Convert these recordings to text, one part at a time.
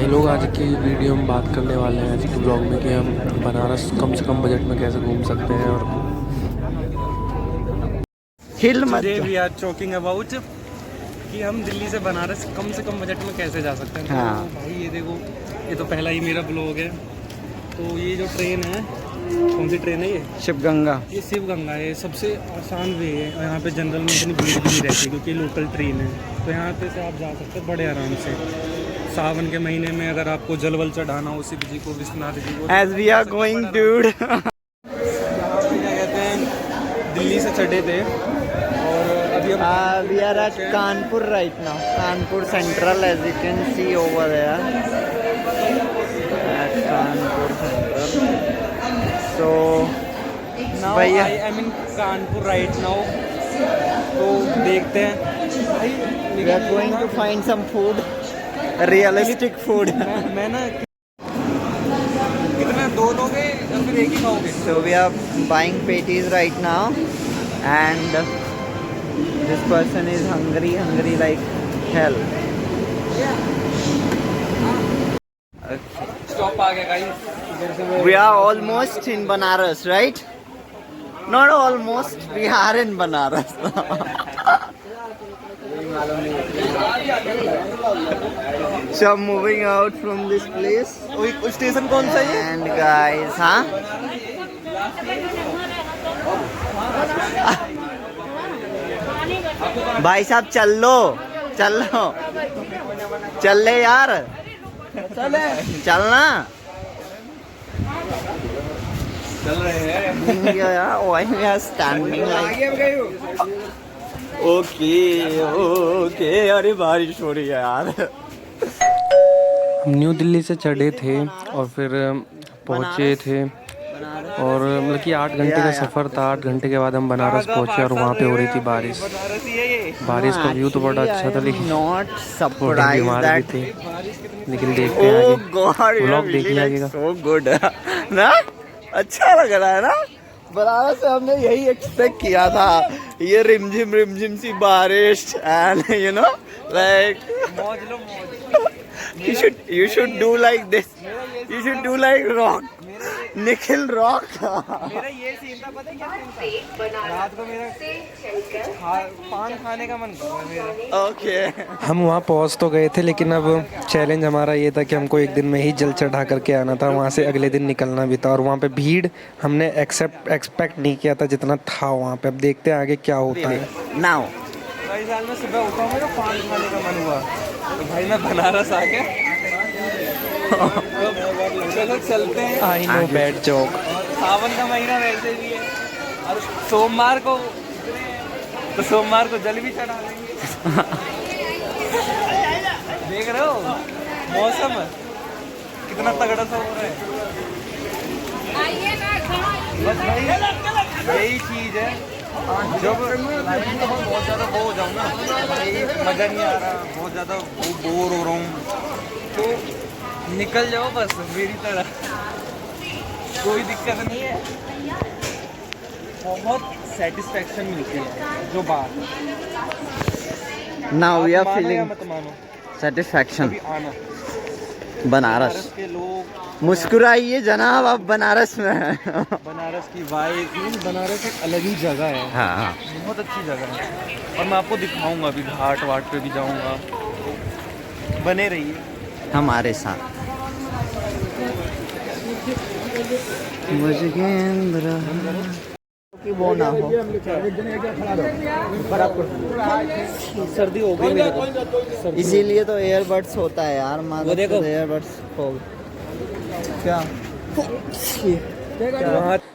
भाई लोग, आज की वीडियो में बात करने वाले हैं आज के ब्लॉग में कि हम बनारस कम से कम बजट में कैसे घूम सकते हैं। और हिल मत today we are talking about कि हम दिल्ली से बनारस कम से कम बजट में कैसे जा सकते हैं। हाँ। तो भाई ये देखो, ये तो पहला ही मेरा ब्लॉग है। तो ये जो ट्रेन है, कौन सी ट्रेन है ये? शिव गंगा। ये शिव गंगा है, सबसे आसान वे है। और यहाँ पे जनरल में इतनी भीड़ भी नहीं रहती क्योंकि लोकल ट्रेन है। तो यहाँ पे से आप जा सकते हैं बड़े आराम से। सावन के महीने में अगर आपको जलवल चढ़ाना हो शिव जी को, विश्वनाथ जी को, As we are going, dude. यहाँ पे क्या कहते हैं, दिल्ली से चढ़े थे और अभी हम We are at Kanpur right now. Kanpur Central, as you can see over there. At Kanpur Central. So, now भैया I am in Kanpur right now. तो देखते हैं भाई, we are going to find some food, realistic food. मैं ना कितना दो लोगे या फिर एक ही खाओगे? So we are buying patties right now, and this person is hungry like hell. Stop आ गया guys. We are almost in Banaras, right? Not almost, we are in Banaras. So I'm moving out from this place. Station कौन सा है? And guys, हाँ? भाई साहब चल लो, चल ले यार, चलना। चल रहे हैं। Yeah, why we are standing like? Okay, अरे बारिश हो रही है यार। हम न्यू दिल्ली से चढ़े थे और फिर पहुँचे थे। और मतलब कि 8 घंटे का सफ़र था। 8 घंटे के बाद हम बनारस पहुँचे और वहाँ पे हो रही थी बारिश। बारिश का व्यू तो बड़ा अच्छा था, लेकिन नॉट थोड़े सरप्राइज बीमार भी दैट। थे। लेकिन देखते हैं ओह आगे, गॉड, व्लॉग देखिए आगे का। सो गुड ना, अच्छा लग रहा है ना। बनारस से हमने यही एक्सपेक्ट किया था, ये रिमझिम सी बारिश एंड यू नो लाइक मौज लो मौज। you should do like this, you should do like rock, Nikhil rock. मेरा ये सीन था, पता है क्या सीन था? रात को मेरा पान खाने का मन कर रहा है मेरा। ओके, हम वहाँ पहुँच तो गए थे, लेकिन अब चैलेंज हमारा ये था कि हमको एक दिन में ही जल चढ़ा करके आना था। वहाँ से अगले दिन निकलना भी था। और वहाँ पे भीड़ हमने एक्सपेक्ट नहीं किया था जितना था वहाँ पे। अब देखते हैं आगे क्या होता है। नाउ कई साल में सुबह उठा मेरा पान खाने का मन हुआ, तो भाई मैं बनारस आ गया। चलो चलते हैं। I know bad joke. सावन का महीना वैसे भी है, और सोमवार को तो सोमवार को जल भी चढ़ा लेंगे। देख रहे हो मौसम कितना तगड़ा सा हो रहा है। बस भाई यही चीज है, जब लाइफ में बहुत ज़्यादा वो हो जाऊँ ना, भाई मज़ा नहीं आ रहा, बहुत ज़्यादा बोर हो रहा हूँ, तो निकल जाओ बस मेरी तरह, कोई दिक्कत नहीं है। बहुत सेटिस्फैक्शन मिलती है जो बात। नाउ वी आर मानो या फीलिंग मत मानो, सेटिस्फैक्शन। कभी आना। बनारस के लोग, मुस्कुराइए जनाब, आप बनारस में हैं। बनारस की वाइब, बनारस एक अलग ही जगह है। हाँ, बहुत अच्छी जगह है, और मैं आपको दिखाऊंगा। अभी घाट वाट पे भी जाऊंगा, बने रहिए हमारे साथ। मुझगेंद्र कि वो ना हो, सर्दी हो गई मेरे को। इसीलिए तो एयरबड्स होता है यार। माँ वो देखो। एयरबड्स हो क्या।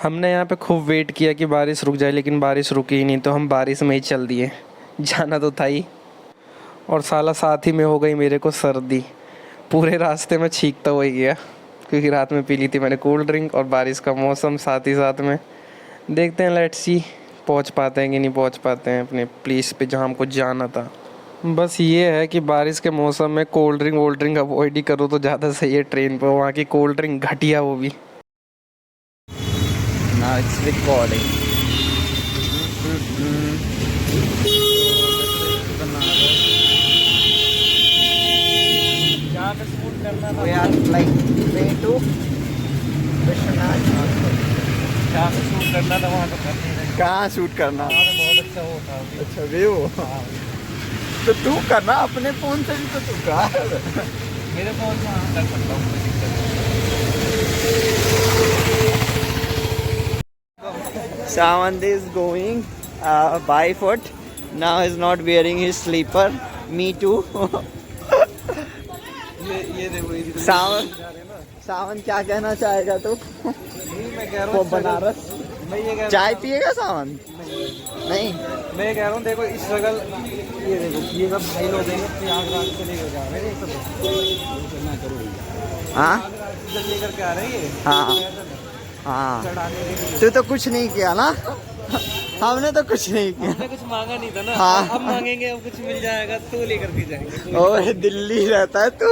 हमने यहाँ पे खूब वेट किया कि बारिश रुक जाए, लेकिन बारिश रुकी ही नहीं। तो हम बारिश में ही चल दिए। जाना तो था ही, और साला साथ ही में हो गई मेरे को सर्दी। पूरे रास्ते में छींकता हुआ ही गया, क्योंकि रात में पी ली थी मैंने कोल्ड ड्रिंक, और बारिश का मौसम साथ ही साथ में। देखते हैं, लेट्स सी पहुँच पाते हैं कि नहीं पहुँच पाते हैं अपने प्लेस पे जहाँ हमको जाना था। बस ये है कि बारिश के मौसम में कोल्ड ड्रिंक अवॉइड ही करो तो ज़्यादा सही है ट्रेन पर। वहाँ की कोल्ड ड्रिंक घटिया, वो भी। Now it's recording. जहाँ पे शूट करना था, we are flying way to Vishwanath. जहाँ पे शूट करना था वहाँ तो कर नहीं रहे। कहाँ शूट करना? वहाँ पे बहुत अच्छा वो था अभी। अच्छा व्यू। तो तू करना अपने फोन से भी, तो तू कर। मेरे फोन में हाँ कर सकता हूँ, कोई दिक्कत नहीं। Sawant is going by foot. Now he's not wearing his sleeper. Me too. ये देखो ये सावंत क्या कहना चाहेगा तू? मैं कह रहा वो हूँ बनारस मैं ये कह चाय पिएगा सावंत? नहीं। मैं ये कह रहा हूँ देखो स्ट्रगल, ये देखो ये सब भाई लोग हैं प्रयागराज से लेकर जा रहे हैं, सब हाँ जब लेकर के आ रहे हैं ये हाँ हाँ। चढ़ाने के लिए। तू तो कुछ नहीं किया ना? हमने तो कुछ नहीं किया। हमने कुछ मांगा नहीं था ना। हाँ। अब मांगेंगे, अब कुछ मिल जाएगा तो लेकर के जाएंगे। ओए दिल्ली रहता है तू,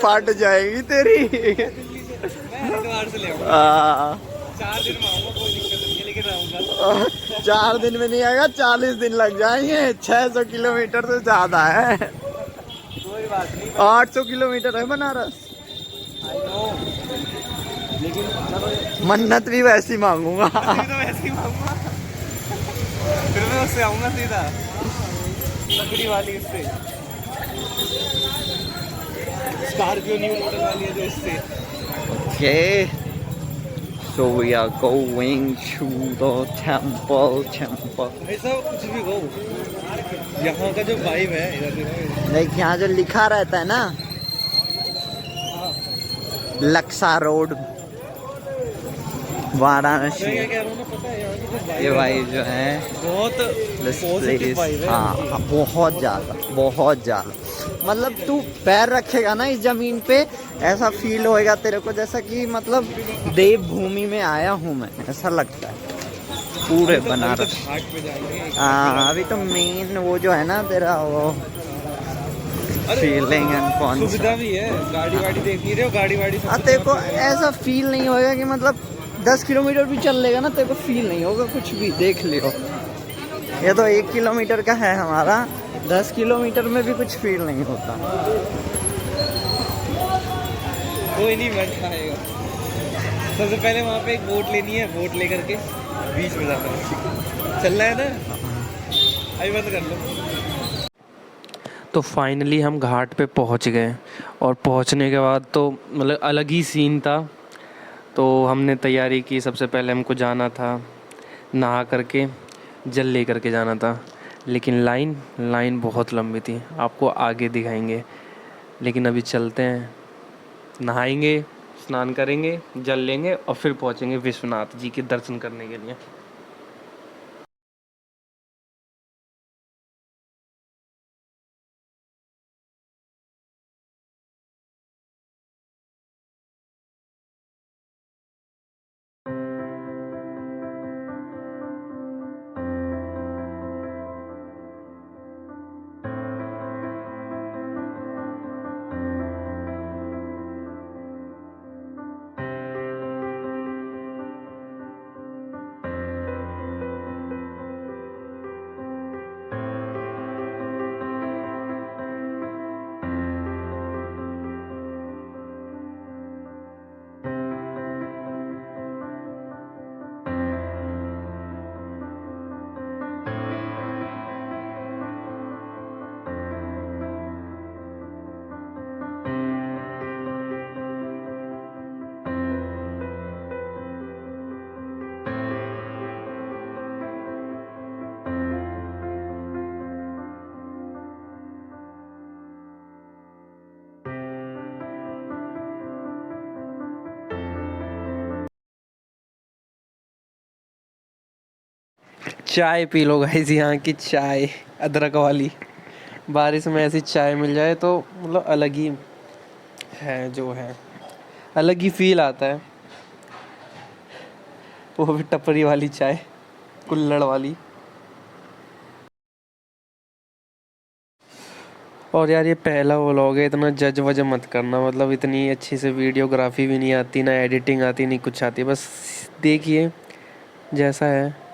फट जाएगी तेरी। मैं हरिद्वार से ले आऊंगा, 4 दिन में आऊंगा, कोई दिक्कत नहीं है, लेकिन आऊंगा। 4 दिन में नहीं आएगा, 40 दिन लग जाएंगे। 600 किलोमीटर से ज्यादा है। कोई बात नहीं, 800 किलोमीटर है बनारस। आई नो, लेकिन चलो मन्नत भी वैसी मांगूंगा। अभी तो वैसे ही मांगूंगा, फिर मैं उससे आऊंगा सीधा लकड़ी वाली, उससे स्कॉर्पियो न्यू मॉडल वाली है जो, इससे। Okay, so we are going to the temple. ऐसा कुछ भी हो, यहाँ का जो वाइब है इधर देखो। देख यहाँ जो लिखा रहता है ना, लक्सा रोड वाराणसी। मैं क्या कह रहा हूँ ना, पता है यहाँ की जो vibe ये है भाई ना, जो है बहुत this पॉजिटिव place, वाइब है। हाँ बहुत ज़्यादा। मतलब तू पैर रखेगा ना इस जमीन पे, ऐसा फील होएगा तेरे को जैसा कि मतलब देवभूमि में आया हूँ मैं, ऐसा लगता है पूरे अभी तो बनारस। घाट पे जाएंगे। हाँ अभी तो मेन वो जो है ना तेरा वो फीलिंग एंड कॉन्सेप्ट। सुविधा भी है, गाड़ी वाड़ी देख नहीं रहे हो, गाड़ी वाड़ी सब तेरे को ऐसा फील नहीं होएगा कि मतलब 10 किलोमीटर भी चल लेगा ना, तेरे को फील नहीं होगा कुछ भी। देख लियो, ये तो 1 किलोमीटर का है हमारा, 10 किलोमीटर में भी कुछ फील नहीं होता। कोई नहीं बैठ खाएगा। सबसे पहले वहाँ पे एक बोट लेनी है, बोट लेकर के बीच में जाना है। चल रहा है ना, अभी बंद कर लो। तो फाइनली हम घाट पे पहुंच गए, और पहुंचने के बाद तो मतलब अलग ही सीन था। तो हमने तैयारी की, सबसे पहले हमको जाना था नहा करके जल ले करके जाना था, लेकिन लाइन बहुत लंबी थी, आपको आगे दिखाएंगे। लेकिन अभी चलते हैं, नहाएंगे, स्नान करेंगे, जल लेंगे और फिर पहुंचेंगे विश्वनाथ जी के दर्शन करने के लिए। चाय पी लो गाइस, यहाँ की चाय अदरक वाली। बारिश में ऐसी चाय मिल जाए तो मतलब अलग ही है, जो है अलग ही फील आता है। वो भी टपरी वाली चाय, कुल्हड़ वाली। और यार ये पहला व्लॉग है, इतना जज वज मत करना, मतलब इतनी अच्छी से वीडियोग्राफी भी नहीं आती, ना एडिटिंग आती, नहीं कुछ आती, बस देखिए जैसा है।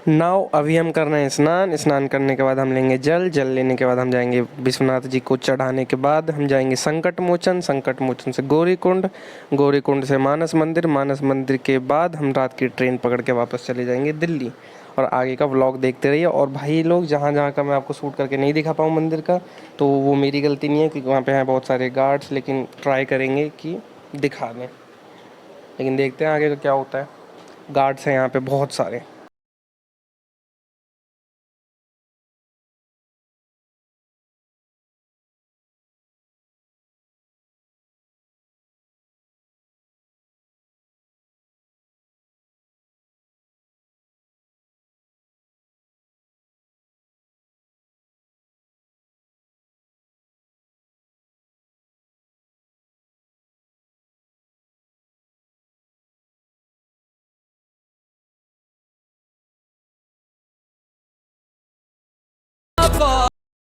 नाउ अभी हम कर रहे हैं स्नान। स्नान करने के बाद हम लेंगे जल। जल लेने के बाद हम जाएंगे विश्वनाथ जी को चढ़ाने के बाद हम जाएंगे संकट मोचन। संकट मोचन से गौरीकुंड। गौरीकुंड से मानस मंदिर। मानस मंदिर के बाद हम रात की ट्रेन पकड़ के वापस चले जाएंगे दिल्ली। और आगे का व्लॉग देखते रहिए। और भाई लोग, जहाँ जहाँ का मैं आपको शूट करके नहीं दिखा पाऊँ मंदिर का, तो वो मेरी गलती नहीं है, क्योंकि वहाँ पे हैं बहुत सारे गार्ड्स, लेकिन ट्राई करेंगे कि दिखा दें। लेकिन देखते हैं आगे का क्या होता है। गार्ड्स हैं यहाँ पे बहुत सारे।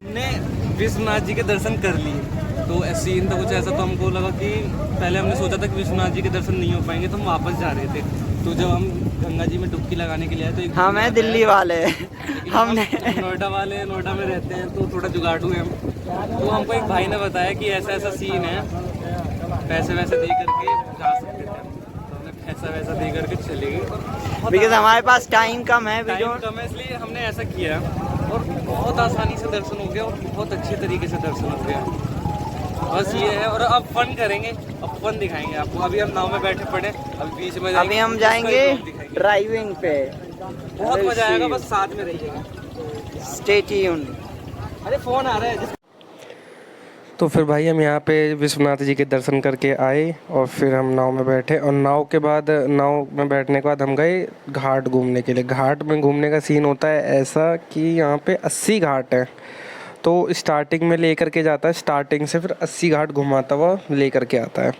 हमने विश्वनाथ जी के दर्शन कर लिए। तो सीन तो कुछ ऐसा, तो हमको लगा कि पहले हमने सोचा था कि विश्वनाथ जी के दर्शन नहीं हो पाएंगे, तो हम वापस जा रहे थे। तो जब हम गंगा जी में डुबकी लगाने के लिए आए तो एक हम हैं दिल्ली वाले। हमने नोएडा वाले, नोएडा में रहते हैं तो थोड़ा जुगाड़ू है हम। तो हमको एक भाई ने बताया कि ऐसा ऐसा सीन है, पैसे वैसे दे करके जा सकते थे। तो हमने पैसा वैसा दे करके चले गए। बिकॉज हमारे पास टाइम कम है। टाइम कम है, इसलिए हमने ऐसा किया और बहुत आसानी से दर्शन हो गया और बहुत अच्छे तरीके से दर्शन हो गया। बस ये है। और अब फन करेंगे, अब फन दिखाएंगे आपको। अभी हम नाव में बैठे पड़े, अभी बीच में अभी हम जाएंगे ड्राइविंग पे। बहुत मजा आएगा, बस साथ में रहिएगा। Stay tuned. अरे फोन आ रहा है। तो फिर भाई हम यहाँ पे विश्वनाथ जी के दर्शन करके आए और फिर हम नाव में बैठे। और नाव में बैठने के बाद हम गए घाट घूमने के लिए। घाट में घूमने का सीन होता है ऐसा कि यहाँ पे 80 घाट हैं। तो स्टार्टिंग में लेकर के जाता है, स्टार्टिंग से फिर 80 घाट घुमाता हुआ लेकर के आता है।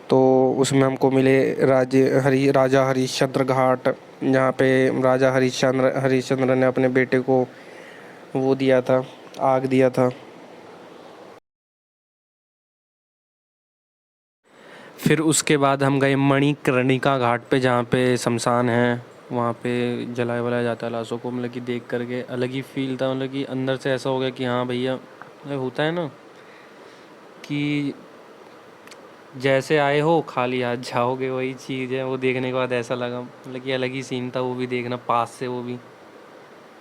तो उसमें हमको मिले राजा हरिश्चंद्र घाट, जहाँ पे राजा हरिश्चंद्र ने अपने बेटे को वो दिया था, आग दिया था। फिर उसके बाद हम गए मणिकर्णिका घाट पे, जहाँ पे शमशान है। वहाँ पे जलाया वलाया जाता है लाशों को। मतलब कि देख करके अलग ही फील था। मतलब कि अंदर से ऐसा हो गया कि हाँ भैया, होता है ना कि जैसे आए हो खाली हाथ जाओगे, वही चीज़ है। वो देखने के बाद ऐसा लगा, मतलब कि अलग ही सीन था वो भी देखना पास से, वो भी।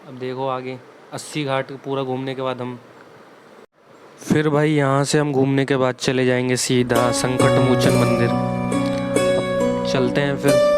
अब देखो आगे 80 घाट पूरा घूमने के बाद हम फिर भाई यहाँ से हम घूमने के बाद चले जाएंगे सीधा संकट मोचन मंदिर। अब चलते हैं फिर।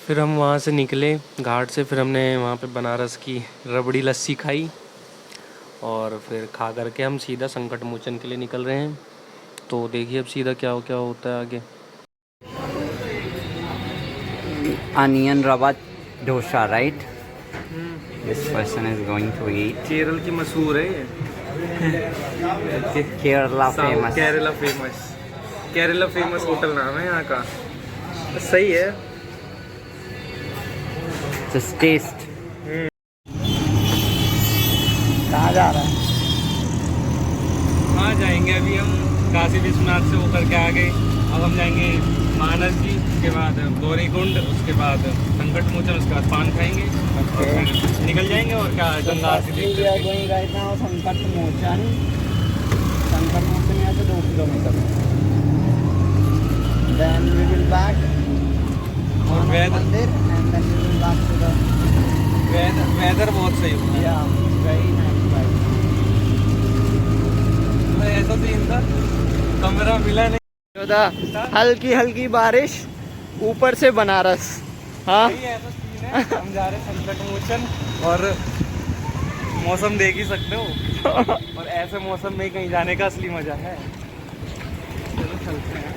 फिर हम वहाँ से निकले घाट से। फिर हमने वहाँ पे बनारस की रबड़ी लस्सी खाई और फिर खा करके हम सीधा संकट मोचन के लिए निकल रहे हैं। तो देखिए अब सीधा क्या होता है आगे। Onion rava dosa, right? This person is going to eat. Kerala की मशहूर है ये। Kerala famous. Kerala famous hotel नाम है यहाँ का। सही है। Just taste. कहाँ जा रहा है? वहाँ जाएंगे अभी हम काशी विश्वनाथ से होकर के आ गए। अब हम जाएंगे मानस जी, उसके बाद गौरीकुंड, उसके बाद संकट मोचन, उसके बाद पान खाएंगे और फिर निकल जाएंगे। और क्या गंगा आरती देख करके। संकट मोचन यहाँ से 2 kilometre. Then we will back और मंदिर and then we will back to the weather बहुत सही होता है। yeah very nice vibe. ऐसा सीन था, कमरा मिला नहीं। हल्की हल्की बारिश, ऊपर से बनारस। हाँ यही ऐसा सीन है। हम जा रहे हैं संकट मोचन और मौसम देख ही सकते हो। और ऐसे मौसम में कहीं जाने का असली मजा है। चलो चलते हैं।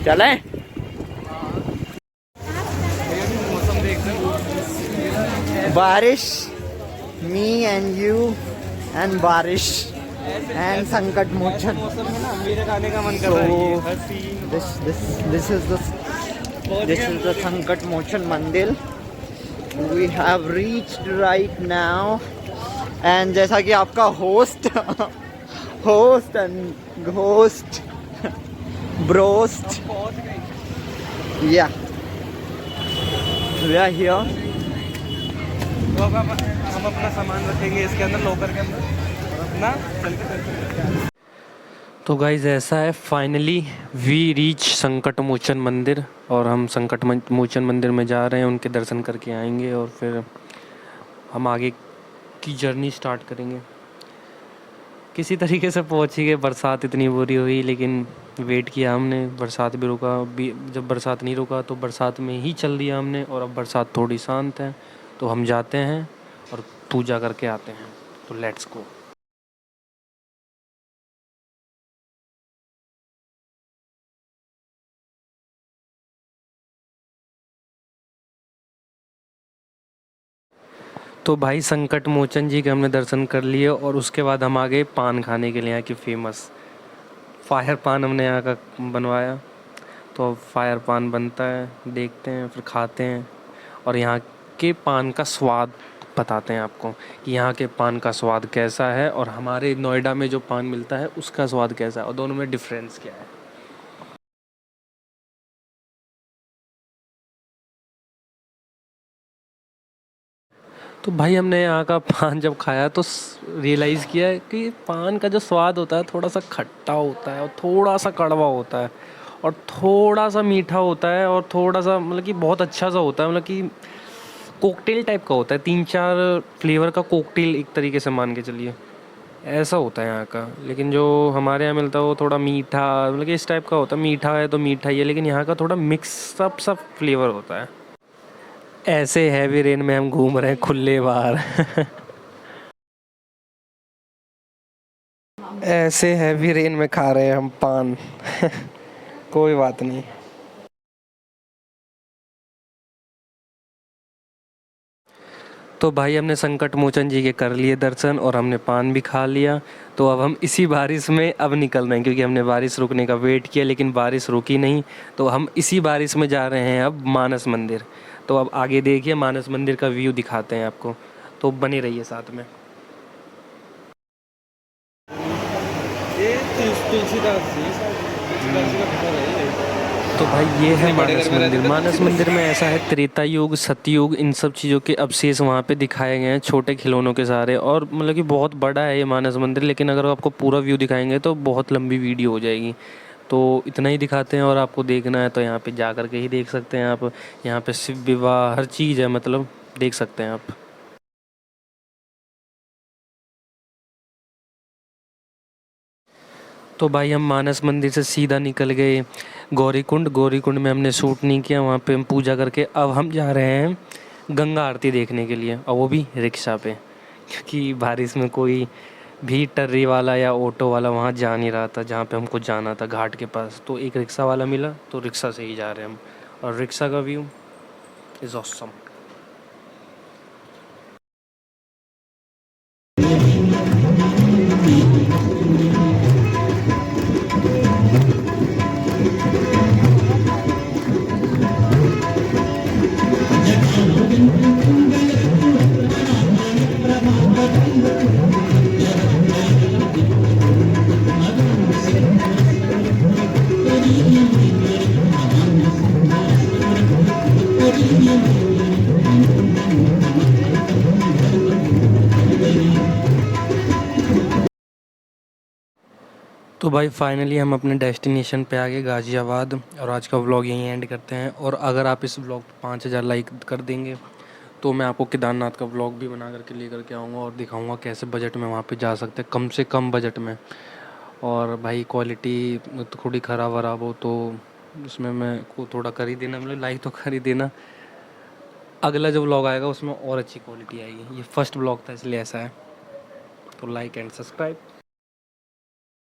चले। मौसम देखते हो। बारिश मी एंड यू एंड बारिश एंड संकट मोचन. मौसम में ना मेरे खाने का मन कर रहा है ये हंसी. This is the Sankat Mochan Mandir. We have reached right now. And जैसा कि आपका host and ghost brost. Yeah. We are here. तो अब हम अपना सामान रखेंगे इसके अंदर, लॉकर के अंदर, और अपना चल के. तो गाइज़ ऐसा है, फाइनली वी रीच संकट मोचन मंदिर, और हम संकट मोचन मंदिर में जा रहे हैं, उनके दर्शन करके आएंगे और फिर हम आगे की जर्नी स्टार्ट करेंगे. किसी तरीके से पहुंच ही गए. बरसात इतनी बुरी हुई लेकिन वेट किया हमने, बरसात भी रुका. जब बरसात नहीं रुका तो बरसात में ही चल दिया हमने, और अब बरसात थोड़ी शांत है तो हम जाते हैं और पूजा करके आते हैं. तो लेट्स गो. तो भाई संकट मोचन जी के हमने दर्शन कर लिए और उसके बाद हम आ गए पान खाने के लिए. यहाँ की फेमस फायर पान हमने यहाँ का बनवाया. तो अब फायर पान बनता है, देखते हैं, फिर खाते हैं और यहाँ के पान का स्वाद बताते हैं आपको कि यहाँ के पान का स्वाद कैसा है और हमारे नोएडा में जो पान मिलता है उसका स्वाद कैसा है और दोनों में डिफरेंस क्या है. तो भाई हमने यहाँ का पान जब खाया तो रियलाइज़ किया है कि पान का जो स्वाद होता है थोड़ा सा खट्टा होता है और थोड़ा सा कड़वा होता है और थोड़ा सा मीठा होता है और थोड़ा सा मतलब कि बहुत अच्छा सा होता है, मतलब कि कॉकटेल टाइप का होता है. 3-4 फ्लेवर का कॉकटेल एक तरीके से मान के चलिए, ऐसा होता है यहाँ का. लेकिन जो हमारे यहाँ मिलता है वो थोड़ा मीठा, मतलब कि इस टाइप का होता है. मीठा है तो मीठा ही है, लेकिन यहाँ का थोड़ा मिक्स अप सा फ्लेवर होता है. ऐसे हैवी रेन में हम घूम रहे हैं खुले बाहर. ऐसे हैवी रेन में खा रहे हैं हम पान. कोई बात नहीं. तो भाई हमने संकट मोचन जी के कर लिए दर्शन और हमने पान भी खा लिया. तो अब हम इसी बारिश में अब निकल रहे हैं क्योंकि हमने बारिश रुकने का वेट किया लेकिन बारिश रुकी नहीं. तो हम इसी बारिश में जा रहे हैं अब मानस मंदिर. तो अब आगे देखिए, मानस मंदिर का व्यू दिखाते हैं आपको, तो बने रहिए साथ में. ये तुलसीदास जी का घर है. तो भाई ये है मानस मंदिर. मानस मंदिर में ऐसा है, त्रेता युग, सतयुग, इन सब चीज़ों के अवशेष वहाँ पे दिखाए गए हैं, छोटे खिलौनों के सारे. और मतलब कि बहुत बड़ा है ये मानस मंदिर, लेकिन अगर आपको पूरा व्यू दिखाएंगे तो बहुत लंबी वीडियो हो जाएगी. तो इतना ही दिखाते हैं और आपको देखना है तो यहाँ पे जा कर के ही देख सकते हैं आप. यहाँ पे शिव विवाह हर चीज़ है, मतलब देख सकते हैं आप. तो भाई हम मानस मंदिर से सीधा निकल गए गौरीकुंड. गौरीकुंड में हमने शूट नहीं किया, वहाँ पे हम पूजा करके अब हम जा रहे हैं गंगा आरती देखने के लिए, और वो भी रिक्शा पे, क्योंकि बारिश में कोई भी टर्री वाला या ऑटो वाला वहाँ जा नहीं रहा था जहाँ पे हमको जाना था, घाट के पास. तो एक रिक्शा वाला मिला तो रिक्शा से ही जा रहे हैं हम, और रिक्शा का व्यू इज़ ऑसम. तो भाई फाइनली हम अपने डेस्टिनेशन पे आ गए, गाज़ियाबाद. और आज का व्लॉग यहीं एंड करते हैं. और अगर आप इस व्लॉग पे 5000 लाइक कर देंगे तो मैं आपको केदारनाथ का व्लॉग भी बना करके लेकर के आऊँगा और दिखाऊँगा कैसे बजट में वहाँ पे जा सकते हैं, कम से कम बजट में. और भाई क्वालिटी थोड़ी ख़राब वराब हो तो उसमें मैं को थोड़ा कर ही देना, मतलब लाइक तो कर ही देना. अगला जो व्लॉग आएगा उसमें और अच्छी क्वालिटी आएगी. ये फर्स्ट व्लॉग था इसलिए ऐसा है. तो लाइक एंड सब्सक्राइब.